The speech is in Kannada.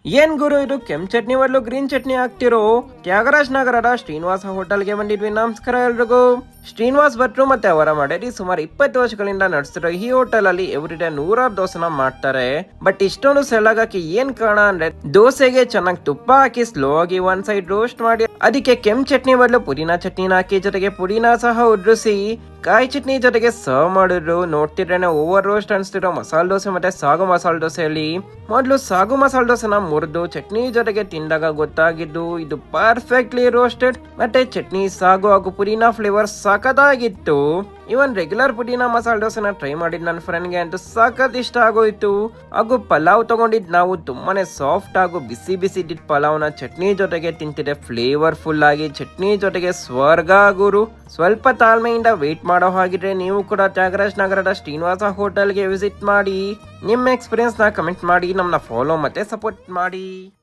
ಏನ್ ಗುರು ಇದು ಕೆಂಪ್ ಚಟ್ನಿ ಬದಲು ಗ್ರೀನ್ ಚಟ್ನಿ ಹಾಕ್ತಿರೋ? ತ್ಯಾಗರಾಜ್ ನಗರದ ಶ್ರೀನಿವಾಸ ಹೋಟೆಲ್ಗೆ ಬಂದಿದ್ವಿ. ನಮಸ್ಕಾರ ಎಲ್ರಿಗೂ. ಶ್ರೀನಿವಾಸ್ ಭಟ್ರು ಮತ್ತೆ ಅವರ ಮಡದಿ ಸುಮಾರು 20 ವರ್ಷಗಳಿಂದ ನಡೆಸ್ತಿರೋ ಈ ಹೋಟೆಲ್ ಅಲ್ಲಿ ಎವ್ರಿಡೇ 100 ದೋಸೆನ ಮಾಡ್ತಾರೆ. ಬಟ್ ಇಷ್ಟೊಂದು ಸೆಳಗಕ್ಕೆ ಏನ್ ಕಾರಣ ಅಂದ್ರೆ, ದೋಸೆಗೆ ಚೆನ್ನಾಗಿ ತುಪ್ಪ ಹಾಕಿ ಸ್ಲೋ ಆಗಿ ಒಂದ್ ಸೈಡ್ ರೋಸ್ಟ್ ಮಾಡಿ ಅದಕ್ಕೆ ಕೆಂಪ್ ಚಟ್ನಿ ಬದಲು ಪುದೀನಾ ಚಟ್ನಿನ ಹಾಕಿ ಜೊತೆಗೆ ಪುದೀನಾ ಸಹ ಉದ್ರಿಸಿ ಕಾಯಿ ಚಟ್ನಿ ಜೊತೆಗೆ ಸರ್ವ್ ಮಾಡಿದ್ರು. ನೋಡ್ತಿದ್ರೇನೆ ಓವರ್ ರೋಸ್ಟ್ ಅನ್ಸ್ತಿರೋ ಮಸಾಲೆ ದೋಸೆ ಮತ್ತೆ ಸಾಗು ಮಸಾಲೆ ದೋಸೆಯಲ್ಲಿ ಮೊದಲು ಸಾಗು ಮಸಾಲೆ ದೋಸೆನ ಮುರಿದು ಚಟ್ನಿ ಜೊತೆಗೆ ತಿಂದಾಗ ಗೊತ್ತಾಗಿದ್ದು ಇದು ಪರ್ಫೆಕ್ಟ್ಲಿ ರೋಸ್ಟೆಡ್ ಮತ್ತೆ ಚಟ್ನಿ ಸಾಗು ಹಾಗೂ ಪುದೀನಾ ಫ್ಲೇವರ್ ಸಖತ್ತಾಗಿತ್ತು. ಇವನ್ ರೆಗ್ಯುಲರ್ ಪುದೀನಾ ಮಸಾಲೆ ದೋಸೆನ ಟ್ರೈ ಮಾಡಿದ್ ನನ್ನ ಫ್ರೆಂಡ್ಗೆ ಅಂತೂ ಸಖತ್ ಇಷ್ಟ ಆಗೋಯ್ತು. ಹಾಗೂ ಪಲಾವ್ ತಗೊಂಡಿದ್ ನಾವು ತುಂಬಾನೇ ಸಾಫ್ಟ್ ಹಾಗೂ ಬಿಸಿ ಬಿಸಿ ಇದ್ದಿದ್ ಪಲಾವ್ನ ಚಟ್ನಿ ಜೊತೆಗೆ ತಿಂತಿದೆ ಫ್ಲೇವರ್ಫುಲ್ ಆಗಿ. ಚಟ್ನಿ ಜೊತೆಗೆ ಸ್ವರ್ಗ ಗುರು. ಸ್ವಲ್ಪ ತಾಳ್ಮೆಯಿಂದ ವೇಟ್ ಮಾಡೋ ಹಾಗಿದ್ರೆ ನೀವು ಕೂಡ ತ್ಯಾಗರಾಜ್ ನಗರದ ಶ್ರೀನಿವಾಸ ಹೋಟೆಲ್ಗೆ ವಿಸಿಟ್ ಮಾಡಿ. ನಿಮ್ಮ ಎಕ್ಸ್ಪೀರಿಯನ್ಸ್ ನ ಕಮೆಂಟ್ ಮಾಡಿ, ನಮ್ಮನ್ನ ಫಾಲೋ ಮತ್ತೆ ಸಪೋರ್ಟ್ ಮಾಡಿ.